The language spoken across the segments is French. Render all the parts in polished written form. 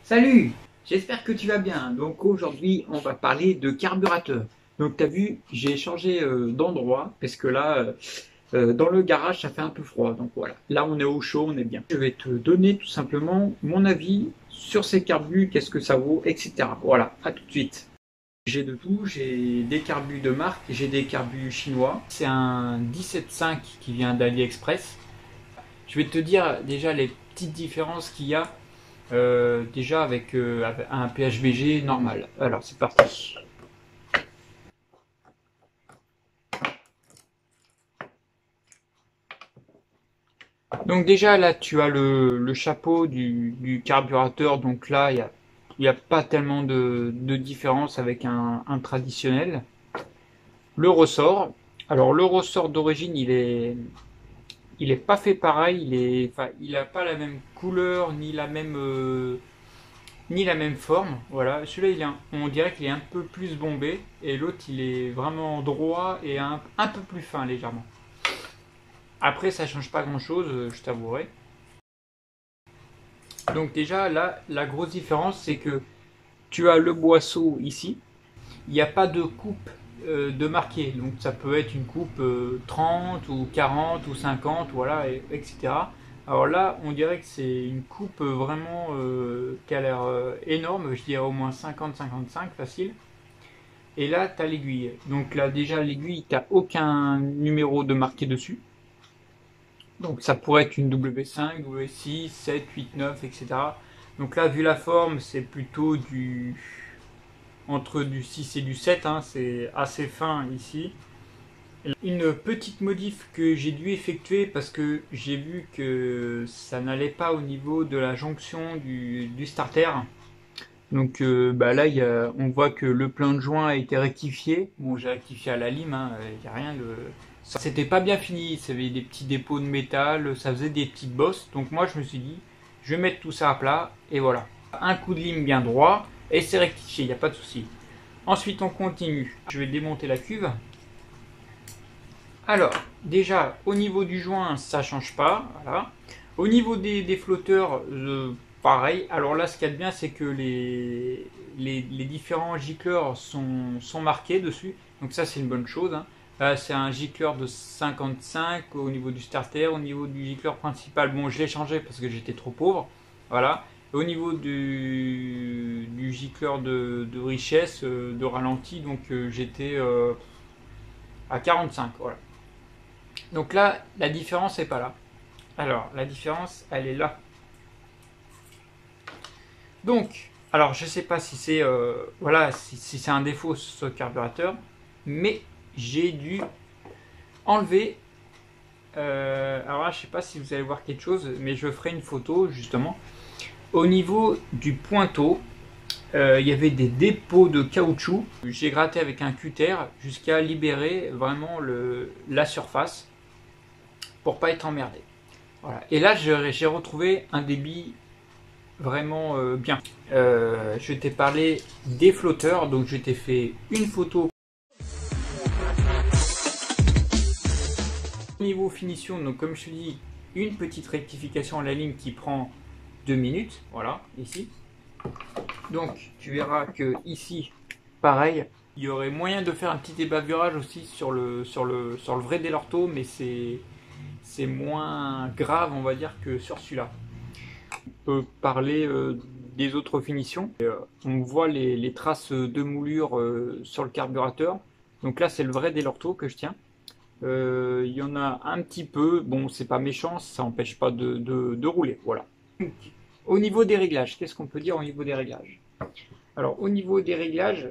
Salut, j'espère que tu vas bien. Donc aujourd'hui, on va parler de carburateur. Donc tu as vu, j'ai changé d'endroit parce que là, dans le garage, ça fait un peu froid. Donc voilà, là on est au chaud, on est bien. Je vais te donner tout simplement mon avis sur ces carbus, qu'est-ce que ça vaut, etc. Voilà, à tout de suite. J'ai de tout, j'ai des carbus de marque, j'ai des carbus chinois. C'est un 17.5 qui vient d'AliExpress. Je vais te dire déjà les petites différences qu'il y a. Déjà avec un PHBG normal. Alors c'est parti. Donc déjà là tu as le chapeau du carburateur. Donc là il y a pas tellement de différence avec un traditionnel. Le ressort. Alors le ressort d'origine il est pas fait pareil. Il a pas la même couleur ni la même forme. Voilà, celui-là, on dirait qu'il est un peu plus bombé et l'autre, il est vraiment droit et un peu plus fin légèrement. Après, ça change pas grand-chose, je t'avouerai. Donc déjà, là, la grosse différence, c'est que tu as le boisseau ici. Il n'y a pas de coupe de marqué. Donc ça peut être une coupe 30 ou 40 ou 50, voilà, etc. Alors là, on dirait que c'est une coupe vraiment qui a l'air énorme, je dirais au moins 50-55 facile. Et là, tu as l'aiguille. Donc là, déjà, l'aiguille, tu n'as aucun numéro de marqué dessus. Donc ça pourrait être une W5, W6, 7, 8, 9, etc. Donc là, vu la forme, c'est plutôt entre du 6 et du 7, hein, c'est assez fin ici. Une petite modif que j'ai dû effectuer parce que j'ai vu que ça n'allait pas au niveau de la jonction du starter. Donc là, on voit que le plein de joint a été rectifié. Bon, j'ai rectifié à la lime, hein, y a rien de... C'était pas bien fini, ça avait des petits dépôts de métal, ça faisait des petites bosses. Donc moi, je me suis dit, je vais mettre tout ça à plat, et voilà. Un coup de lime bien droit, et c'est rectifié, il n'y a pas de souci. Ensuite, on continue. Je vais démonter la cuve. Alors, déjà, au niveau du joint, ça change pas. Voilà. Au niveau des flotteurs, pareil. Alors là, ce qu'il y a de bien, c'est que les différents gicleurs sont marqués dessus. Donc ça, c'est une bonne chose. Hein. Là, c'est un gicleur de 55 au niveau du starter. Au niveau du gicleur principal, bon, je l'ai changé parce que j'étais trop pauvre. Voilà. Au niveau du gicleur de richesse, de ralenti, donc j'étais à 45. Voilà. Donc là, la différence n'est pas là. Alors, la différence, elle est là. Donc, alors je ne sais pas si c'est voilà, si c'est un défaut ce carburateur, mais j'ai dû enlever. Alors là, je ne sais pas si vous allez voir quelque chose, mais je ferai une photo justement. Au niveau du pointeau, il y avait des dépôts de caoutchouc. J'ai gratté avec un cutter jusqu'à libérer vraiment la surface pour pas être emmerdé. Voilà. Et là, j'ai retrouvé un débit vraiment bien. Je t'ai parlé des flotteurs, donc je t'ai fait une photo. Au niveau finition, donc comme je te dis, une petite rectification à la ligne qui prend 2 minutes. Voilà, ici. Donc tu verras que ici, pareil, il y aurait moyen de faire un petit débavurage aussi sur le vrai Dell'Orto, mais c'est moins grave, on va dire, que sur celui-là. On peut parler des autres finitions. On voit les traces de moulure sur le carburateur. Donc là, c'est le vrai Dell'Orto que je tiens. Il y en a un petit peu. Bon, c'est pas méchant, ça n'empêche pas de rouler. Voilà. Donc, au niveau des réglages, qu'est-ce qu'on peut dire au niveau des réglages? Alors, au niveau des réglages,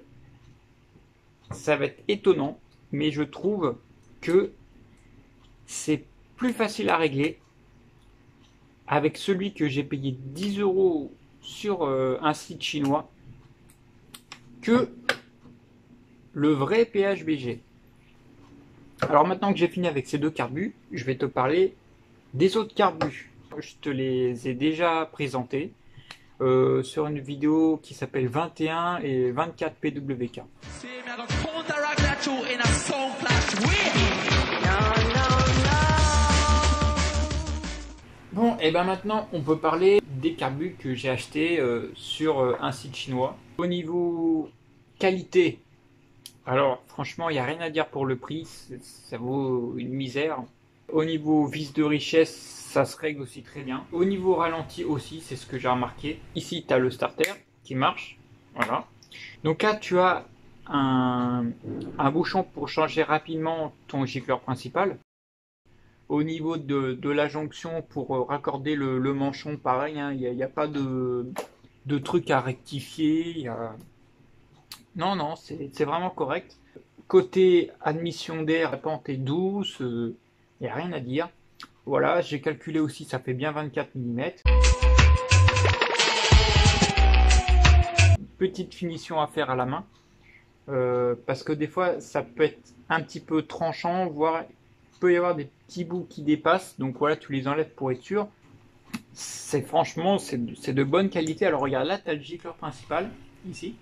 ça va être étonnant, mais je trouve que c'est plus facile à régler avec celui que j'ai payé 10 € sur un site chinois que le vrai PHBG. Alors maintenant que j'ai fini avec ces deux carbus, je vais te parler des autres carbus. Je te les ai déjà présentés sur une vidéo qui s'appelle 21 et 24 PWK. Bon, et ben maintenant on peut parler des carbus que j'ai achetés sur un site chinois. Au niveau qualité, alors franchement il n'y a rien à dire pour le prix, ça vaut une misère. Au niveau vis de richesse, ça se règle aussi très bien. Au niveau ralenti aussi, c'est ce que j'ai remarqué. Ici tu as le starter qui marche, voilà. Donc là tu as un bouchon pour changer rapidement ton gicleur principal. Au niveau de la jonction pour raccorder le manchon, pareil, hein, il n'y a pas de truc à rectifier. Non, non, c'est vraiment correct. Côté admission d'air, la pente est douce, il n'y a rien à dire. Voilà, j'ai calculé aussi, ça fait bien 24 mm. Petite finition à faire à la main, parce que des fois, ça peut être un petit peu tranchant, voire il peut y avoir des petits bouts qui dépassent, donc voilà, tu les enlèves pour être sûr. Franchement, c'est de bonne qualité. Alors regarde, là, tu as le gicleur principal, ici.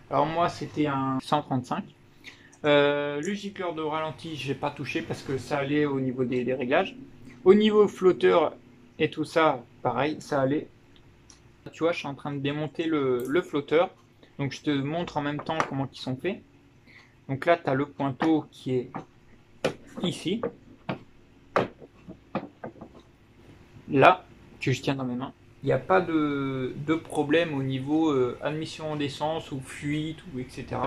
Alors moi, c'était un 135. Le gicleur de ralenti, j'ai pas touché parce que ça allait au niveau des réglages. Au niveau flotteur et tout ça, pareil, ça allait. Tu vois, je suis en train de démonter le flotteur. Donc je te montre en même temps comment ils sont faits. Donc là, tu as le pointeau qui est ici. Là, que je tiens dans mes mains. Il n'y a pas de problème au niveau admission d'essence ou fuite ou etc.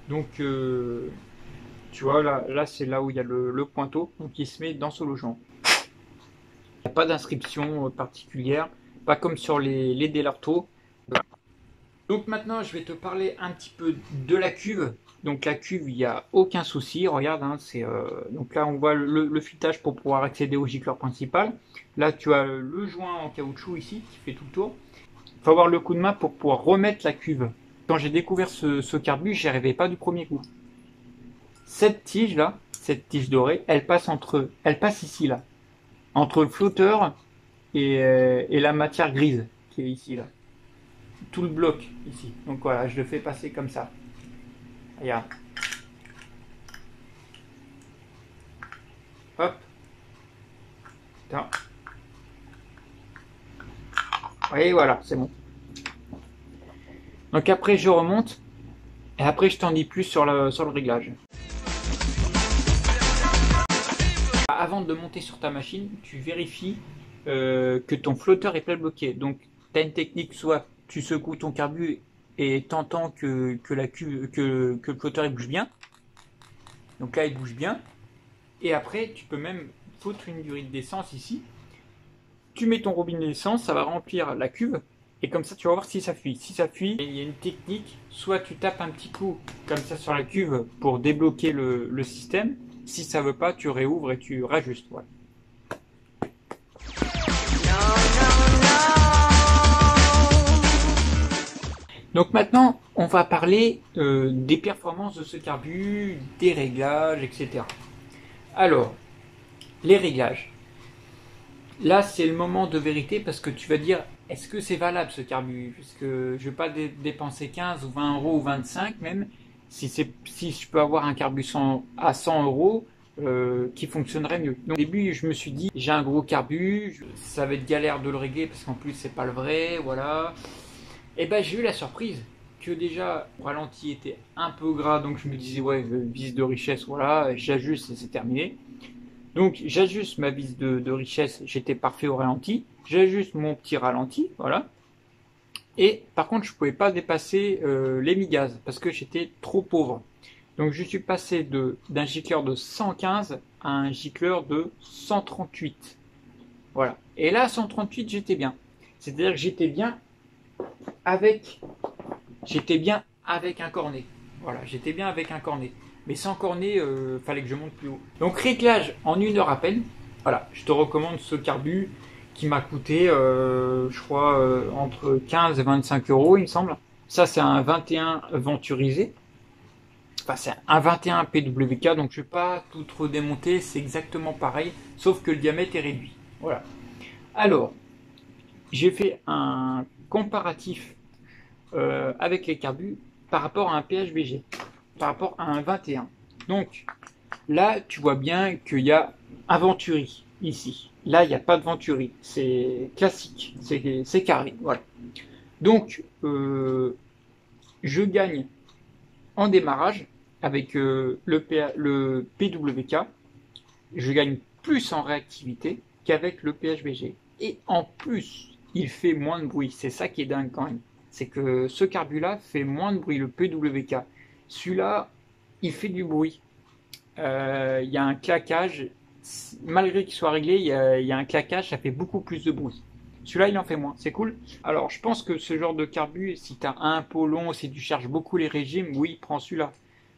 Donc tu vois là c'est là où il y a le pointeau, donc il se met dans ce logement. Il n'y a pas d'inscription particulière, pas comme sur les Delarto. Donc maintenant je vais te parler un petit peu de la cuve. Donc la cuve, il n'y a aucun souci, regarde, hein, donc là on voit le filetage pour pouvoir accéder au gicleur principal. Là tu as le joint en caoutchouc ici qui fait tout le tour. Il faut avoir le coup de main pour pouvoir remettre la cuve. Quand j'ai découvert ce carbu, j'y arrivais pas du premier coup. Cette tige là, cette tige dorée, elle passe ici là, entre le flotteur et la matière grise qui est ici là. Tout le bloc ici. Donc voilà, je le fais passer comme ça. Regarde. Hop. Attends. Et voilà, c'est bon. Donc après je remonte et après je t'en dis plus sur le réglage. Avant de monter sur ta machine, tu vérifies que ton flotteur est plein bloqué. Donc tu as une technique, soit tu secoues ton carbu et t'entends que le flotteur il bouge bien. Donc là il bouge bien. Et après tu peux même foutre une durite d'essence ici. Tu mets ton robinet d'essence, ça va remplir la cuve. Et comme ça tu vas voir si ça fuit. Si ça fuit, il y a une technique, soit tu tapes un petit coup comme ça sur la cuve pour débloquer le système. Si ça veut pas, tu réouvres et tu rajustes. Voilà. Donc maintenant, on va parler des performances de ce carbu, des réglages, etc. Alors, les réglages. Là, c'est le moment de vérité parce que tu vas dire, est-ce que c'est valable ce carbu? Parce que je ne vais pas dépenser 15 ou 20 euros ou 25 même. Si je peux avoir un carbu à 100 euros qui fonctionnerait mieux. Donc, au début, je me suis dit, j'ai un gros carbu, ça va être galère de le régler parce qu'en plus, c'est pas le vrai, voilà. Et ben, j'ai eu la surprise que déjà, le ralenti était un peu gras, donc je me disais, ouais, vis de richesse, voilà, j'ajuste et c'est terminé. Donc, j'ajuste ma vis de richesse, j'étais parfait au ralenti. J'ajuste mon petit ralenti, voilà. Et par contre, je ne pouvais pas dépasser les mi-gaz parce que j'étais trop pauvre. Donc, je suis passé d'un gicleur de 115 à un gicleur de 138. Voilà. Et là, 138, j'étais bien. C'est-à-dire que j'étais bien avec un cornet. Voilà, j'étais bien avec un cornet. Mais sans cornet, fallait que je monte plus haut. Donc, réglage en 1 heure à peine. Voilà, je te recommande ce carbu qui m'a coûté, je crois, entre 15 et 25 euros, il me semble. Ça, c'est un 21 venturisé. Enfin, c'est un 21 PWK, donc je ne vais pas tout redémonter, c'est exactement pareil, sauf que le diamètre est réduit. Voilà. Alors, j'ai fait un comparatif avec les carbus par rapport à un PHVG, par rapport à un 21. Donc, là, tu vois bien qu'il y a un Venturi, ici. Là, il n'y a pas de venturi. C'est classique. C'est carré. Voilà. Donc, je gagne en démarrage avec le PWK. Je gagne plus en réactivité qu'avec le PHBG. Et en plus, il fait moins de bruit. C'est ça qui est dingue quand même. C'est que ce carbu-là fait moins de bruit, le PWK. Celui-là, il fait du bruit. Il y a un claquage. Malgré qu'il soit réglé, il y a un claquage, ça fait beaucoup plus de bruit. Celui-là, il en fait moins. C'est cool. Alors, je pense que ce genre de carbu, si tu as un pot long, si tu cherches beaucoup les régimes, oui, prends celui-là.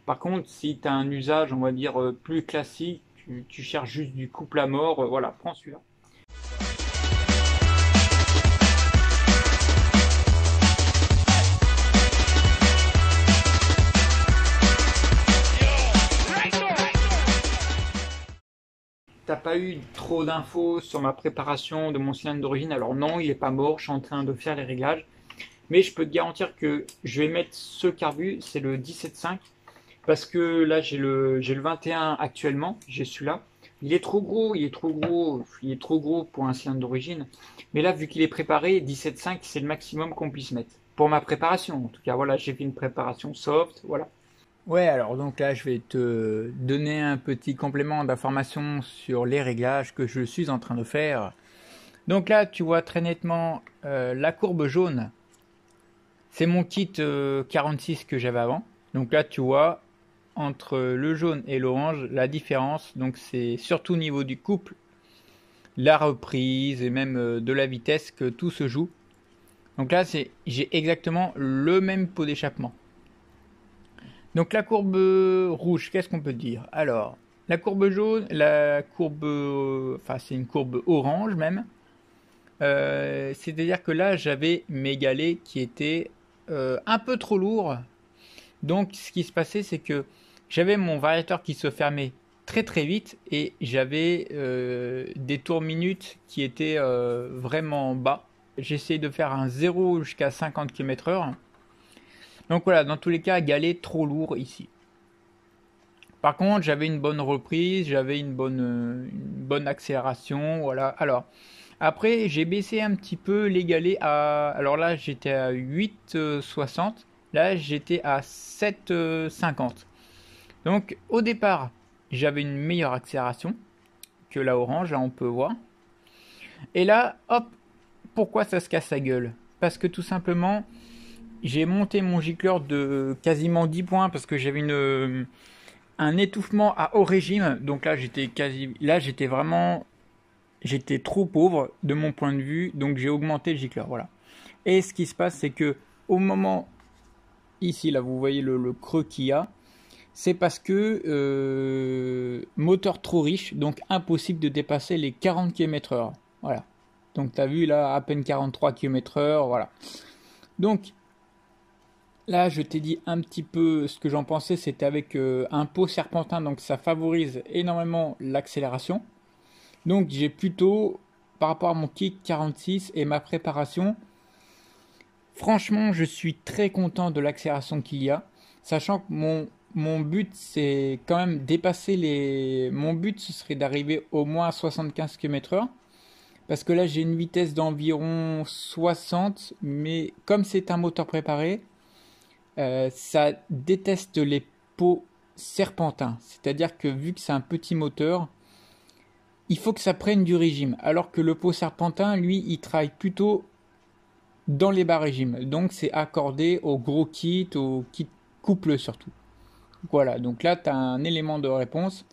Par contre, si tu as un usage, on va dire, plus classique, tu cherches juste du couple à mort, voilà, prends celui-là. T'as pas eu trop d'infos sur ma préparation de mon cylindre d'origine. Alors non, il n'est pas mort, je suis en train de faire les réglages. Mais je peux te garantir que je vais mettre ce carbu, c'est le 17.5. Parce que là, j'ai le 21 actuellement, j'ai celui-là. Il est trop gros, il est trop gros pour un cylindre d'origine. Mais là, vu qu'il est préparé, 17.5, c'est le maximum qu'on puisse mettre. Pour ma préparation, en tout cas, voilà, j'ai fait une préparation soft, voilà. Ouais, alors donc là, je vais te donner un petit complément d'information sur les réglages que je suis en train de faire. Donc là, tu vois très nettement la courbe jaune. C'est mon kit 46 que j'avais avant. Donc là, tu vois, entre le jaune et l'orange, la différence. Donc c'est surtout au niveau du couple, la reprise et même de la vitesse que tout se joue. Donc là, j'ai exactement le même pot d'échappement. Donc la courbe rouge, qu'est-ce qu'on peut dire? Alors, la courbe jaune, enfin c'est une courbe orange même. C'est-à-dire que là, j'avais mes galets qui étaient un peu trop lourds. Donc ce qui se passait, c'est que j'avais mon variateur qui se fermait très très vite et j'avais des tours minutes qui étaient vraiment bas. J'essayais de faire un 0 jusqu'à 50 km/h. Donc voilà, dans tous les cas, galet trop lourd ici. Par contre, j'avais une bonne reprise, j'avais une bonne accélération, voilà. Alors, après, j'ai baissé un petit peu les galets à... Alors là, j'étais à 8,60. Là, j'étais à 7,50. Donc, au départ, j'avais une meilleure accélération que la orange, là, on peut voir. Et là, hop, pourquoi ça se casse la gueule? Parce que tout simplement... J'ai monté mon gicleur de quasiment 10 points parce que j'avais un étouffement à haut régime. Donc là, j'étais trop pauvre de mon point de vue. Donc j'ai augmenté le gicleur, voilà. Et ce qui se passe, c'est que au moment, ici, là, vous voyez le creux qu'il y a. C'est parce que moteur trop riche, donc impossible de dépasser les 40 km/h. Voilà. Donc tu as vu là, à peine 43 km/h, voilà. Donc, là, je t'ai dit un petit peu ce que j'en pensais, c'était avec un pot serpentin, donc ça favorise énormément l'accélération. Donc j'ai plutôt, par rapport à mon kit 46 et ma préparation, franchement, je suis très content de l'accélération qu'il y a, sachant que mon but, c'est quand même dépasser les... Mon but, ce serait d'arriver au moins à 75 km/h, parce que là, j'ai une vitesse d'environ 60, mais comme c'est un moteur préparé, ça déteste les pots serpentins. C'est-à-dire que vu que c'est un petit moteur, il faut que ça prenne du régime. Alors que le pot serpentin, lui, il travaille plutôt dans les bas régimes. Donc c'est accordé au gros kit, au kit couple surtout. Voilà, donc là, tu as un élément de réponse.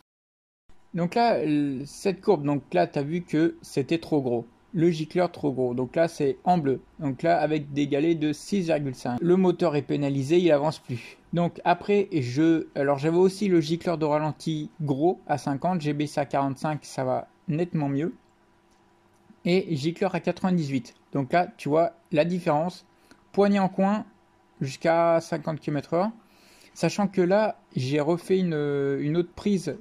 Donc là, cette courbe, donc là, tu as vu que c'était trop gros. Le gicleur trop gros, donc là c'est en bleu, donc là avec des galets de 6,5. Le moteur est pénalisé, il avance plus. Donc après alors j'avais aussi le gicleur de ralenti gros à 50, j'ai baissé à 45, ça va nettement mieux. Et gicleur à 98, donc là tu vois la différence, poignée en coin jusqu'à 50 km/h, sachant que là j'ai refait une autre prise,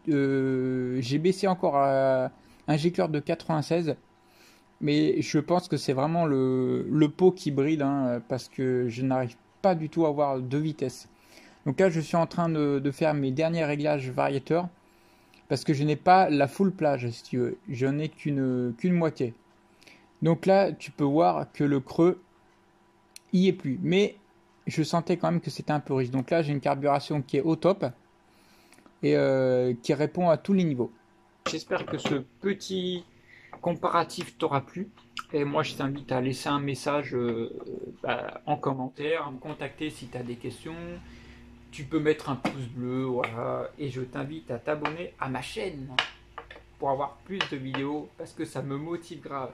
j'ai baissé encore à un gicleur de 96. Mais je pense que c'est vraiment le pot qui brille, hein, parce que je n'arrive pas du tout à avoir de vitesse. Donc là, je suis en train de faire mes derniers réglages variateurs. parce que je n'ai pas la full plage, si tu veux. J'en ai qu'une moitié. Donc là, tu peux voir que le creux y est plus. Mais je sentais quand même que c'était un peu riche. Donc là, j'ai une carburation qui est au top et qui répond à tous les niveaux. J'espère que ce petit comparatif t'aura plu. Et moi, je t'invite à laisser un message en commentaire, à me contacter si tu as des questions. Tu peux mettre un pouce bleu, voilà. Et je t'invite à t'abonner à ma chaîne pour avoir plus de vidéos parce que ça me motive grave.